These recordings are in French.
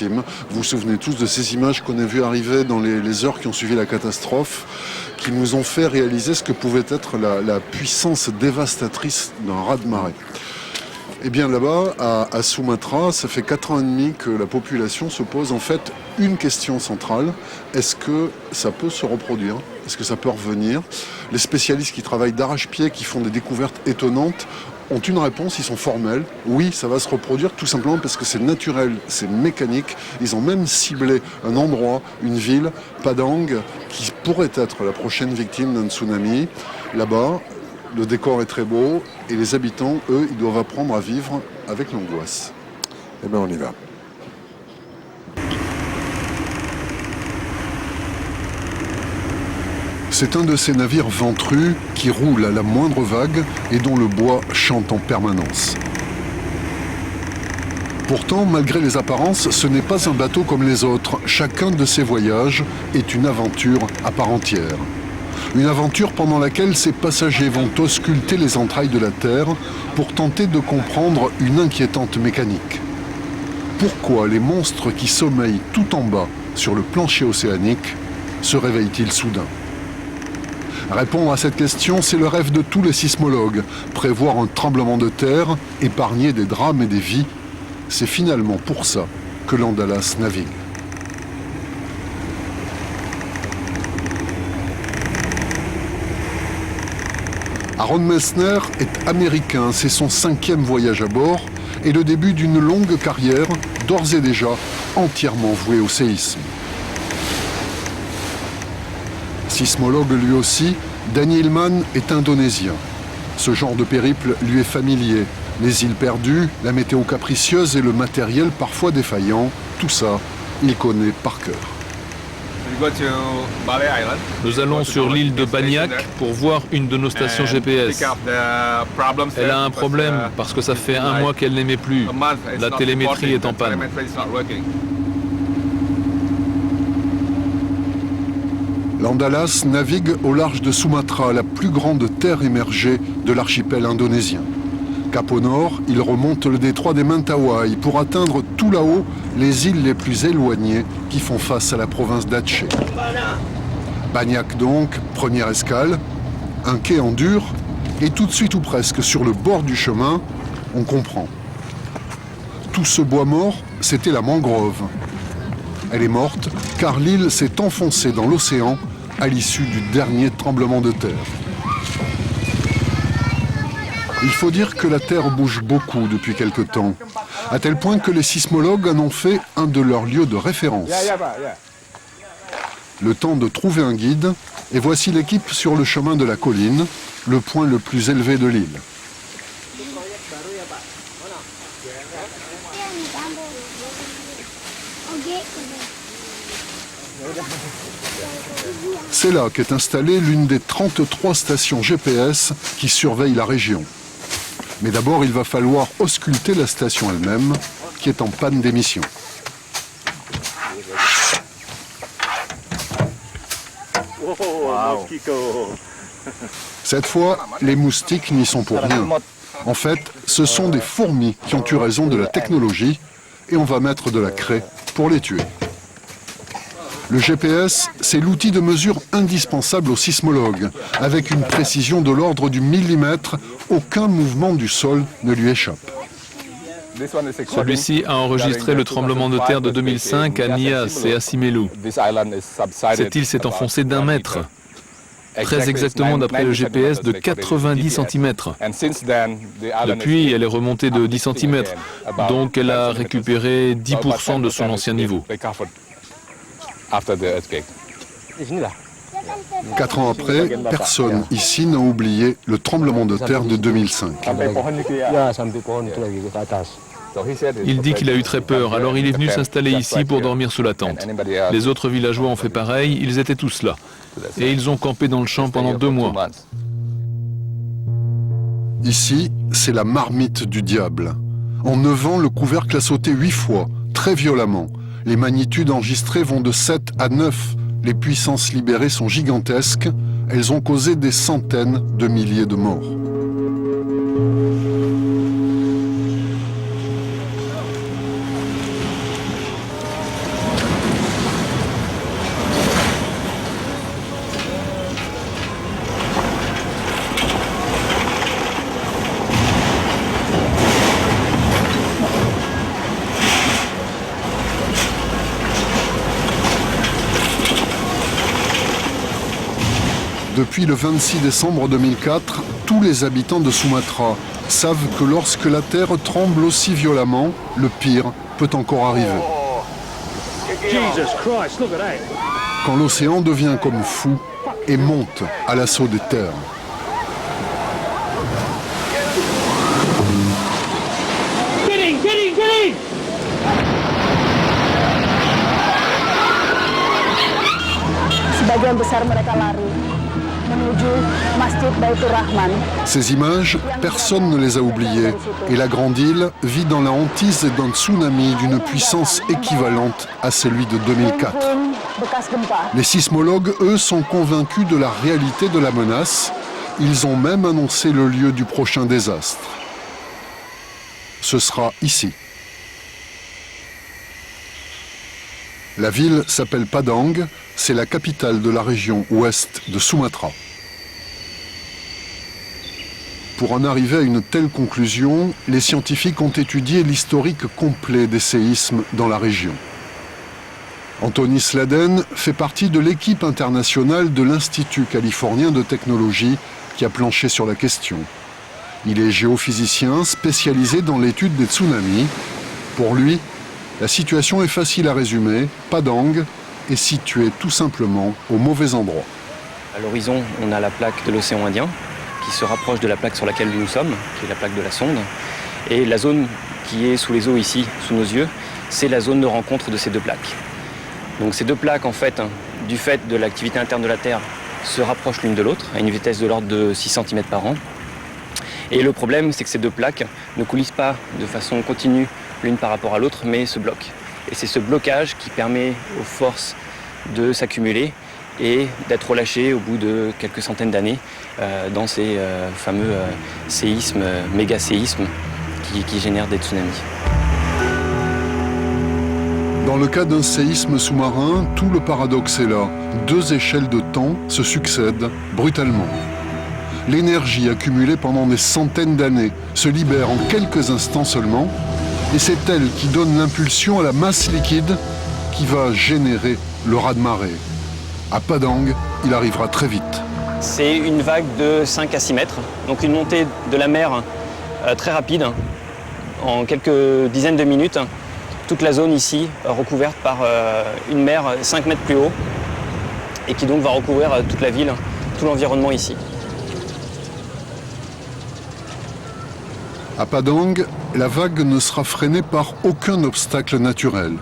victimes. Vous vous souvenez tous de ces images qu'on a vues arriver dans les heures qui ont suivi la catastrophe, qui nous ont fait réaliser ce que pouvait être la puissance dévastatrice d'un raz-de-marée. Eh bien là-bas, à Sumatra, ça fait 4 ans et demi que la population se pose en fait une question centrale. Est-ce que ça peut se reproduire? Est-ce que ça peut revenir? Les spécialistes qui travaillent d'arrache-pied, qui font des découvertes étonnantes, ont une réponse, ils sont formels. Oui, ça va se reproduire tout simplement parce que c'est naturel, c'est mécanique. Ils ont même ciblé un endroit, une ville, Padang, qui pourrait être la prochaine victime d'un tsunami. Là-bas, le décor est très beau et les habitants, eux, ils doivent apprendre à vivre avec l'angoisse. Eh bien, on y va. C'est un de ces navires ventrus qui roulent à la moindre vague et dont le bois chante en permanence. Pourtant, malgré les apparences, ce n'est pas un bateau comme les autres. Chacun de ces voyages est une aventure à part entière. Une aventure pendant laquelle ces passagers vont ausculter les entrailles de la Terre pour tenter de comprendre une inquiétante mécanique. Pourquoi les monstres qui sommeillent tout en bas sur le plancher océanique se réveillent-ils soudain? Répondre à cette question, c'est le rêve de tous les sismologues. Prévoir un tremblement de terre, épargner des drames et des vies, c'est finalement pour ça que l'Andalas navigue. Aaron Messner est américain, c'est son 5e voyage à bord et le début d'une longue carrière, d'ores et déjà entièrement vouée au séisme. Sismologue lui aussi, Danny Hillman est indonésien. Ce genre de périple lui est familier. Les îles perdues, la météo capricieuse et le matériel parfois défaillant, tout ça, il connaît par cœur. Nous allons sur l'île de Banyak pour voir une de nos stations GPS. Elle a un problème parce que ça fait 1 mois qu'elle n'émet plus. La télémétrie est en panne. L'Andalas navigue au large de Sumatra, la plus grande terre émergée de l'archipel indonésien. Cap au nord, il remonte le détroit des Mentawai pour atteindre tout là-haut les îles les plus éloignées qui font face à la province d'Aceh. Banyak donc, première escale, un quai en dur, et tout de suite ou presque sur le bord du chemin, on comprend. Tout ce bois mort, c'était la mangrove. Elle est morte car l'île s'est enfoncée dans l'océan à l'issue du dernier tremblement de terre. Il faut dire que la Terre bouge beaucoup depuis quelque temps, à tel point que les sismologues en ont fait un de leurs lieux de référence. Le temps de trouver un guide, et voici l'équipe sur le chemin de la colline, le point le plus élevé de l'île. C'est là qu'est installée l'une des 33 stations GPS qui surveillent la région. Mais d'abord, il va falloir ausculter la station elle-même, qui est en panne d'émission. Cette fois, les moustiques n'y sont pour rien. En fait, ce sont des fourmis qui ont eu raison de la technologie et on va mettre de la craie pour les tuer. Le GPS, c'est l'outil de mesure indispensable aux sismologues. Avec une précision de l'ordre du millimètre, aucun mouvement du sol ne lui échappe. Celui-ci a enregistré le tremblement de terre de 2005 à Nias et à Simelu. Cette île s'est enfoncée d'1 mètre. Très exactement d'après le GPS de 90 cm. Depuis, elle est remontée de 10 cm, donc elle a récupéré 10% de son ancien niveau. 4 ans après, personne ici n'a oublié le tremblement de terre de 2005. Il dit qu'il a eu très peur, alors il est venu s'installer ici pour dormir sous la tente. Les autres villageois ont fait pareil, ils étaient tous là. Et ils ont campé dans le champ pendant 2 mois. Ici, c'est la marmite du diable. En 9 ans, le couvercle a sauté 8 fois, très violemment. Les magnitudes enregistrées vont de 7 à 9. Les puissances libérées sont gigantesques. Elles ont causé des centaines de milliers de morts. Depuis le 26 décembre 2004, tous les habitants de Sumatra savent que lorsque la terre tremble aussi violemment, le pire peut encore arriver. Quand l'océan devient comme fou et monte à l'assaut des terres. Ces images, personne ne les a oubliées. Et la Grande Île vit dans la hantise d'un tsunami d'une puissance équivalente à celui de 2004. Les sismologues, eux, sont convaincus de la réalité de la menace. Ils ont même annoncé le lieu du prochain désastre. Ce sera ici. La ville s'appelle Padang, c'est la capitale de la région ouest de Sumatra. Pour en arriver à une telle conclusion, les scientifiques ont étudié l'historique complet des séismes dans la région. Anthony Sladen fait partie de l'équipe internationale de l'Institut californien de technologie qui a planché sur la question. Il est géophysicien spécialisé dans l'étude des tsunamis. Pour lui, la situation est facile à résumer. Padang est situé tout simplement au mauvais endroit. À l'horizon, on a la plaque de l'océan Indien qui se rapproche de la plaque sur laquelle nous sommes, qui est la plaque de la sonde. Et la zone qui est sous les eaux ici, sous nos yeux, c'est la zone de rencontre de ces deux plaques. Donc ces deux plaques, en fait, du fait de l'activité interne de la Terre, se rapprochent l'une de l'autre à une vitesse de l'ordre de 6 cm par an. Et le problème, c'est que ces deux plaques ne coulissent pas de façon continue l'une par rapport à l'autre, mais se bloquent. Et c'est ce blocage qui permet aux forces de s'accumuler et d'être relâchées au bout de quelques centaines d'années dans ces fameux séismes, méga-séismes qui génèrent des tsunamis. Dans le cas d'un séisme sous-marin, tout le paradoxe est là. Deux échelles de temps se succèdent brutalement. L'énergie accumulée pendant des centaines d'années se libère en quelques instants seulement, et c'est elle qui donne l'impulsion à la masse liquide qui va générer le raz-de-marée. À Padang, il arrivera très vite. C'est une vague de 5 à 6 mètres, donc une montée de la mer très rapide, en quelques dizaines de minutes. Toute la zone ici recouverte par une mer 5 mètres plus haut et qui donc va recouvrir toute la ville, tout l'environnement ici. À Padang, la vague ne sera freinée par aucun obstacle naturel.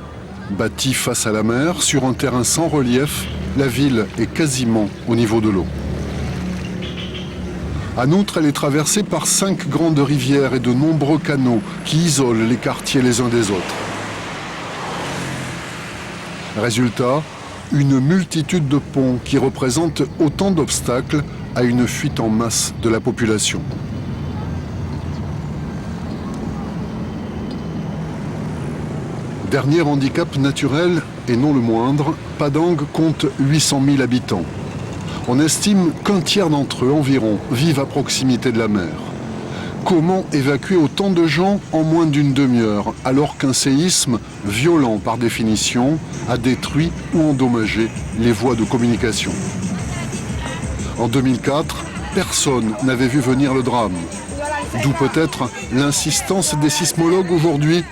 Bâtie face à la mer, sur un terrain sans relief, la ville est quasiment au niveau de l'eau. En outre, elle est traversée par 5 grandes rivières et de nombreux canaux qui isolent les quartiers les uns des autres. Résultat, une multitude de ponts qui représentent autant d'obstacles à une fuite en masse de la population. Dernier handicap naturel, et non le moindre, Padang compte 800 000 habitants. On estime qu'un tiers d'entre eux environ vivent à proximité de la mer. Comment évacuer autant de gens en moins d'une demi-heure, alors qu'un séisme, violent par définition, a détruit ou endommagé les voies de communication? En 2004, personne n'avait vu venir le drame. D'où peut-être l'insistance des sismologues aujourd'hui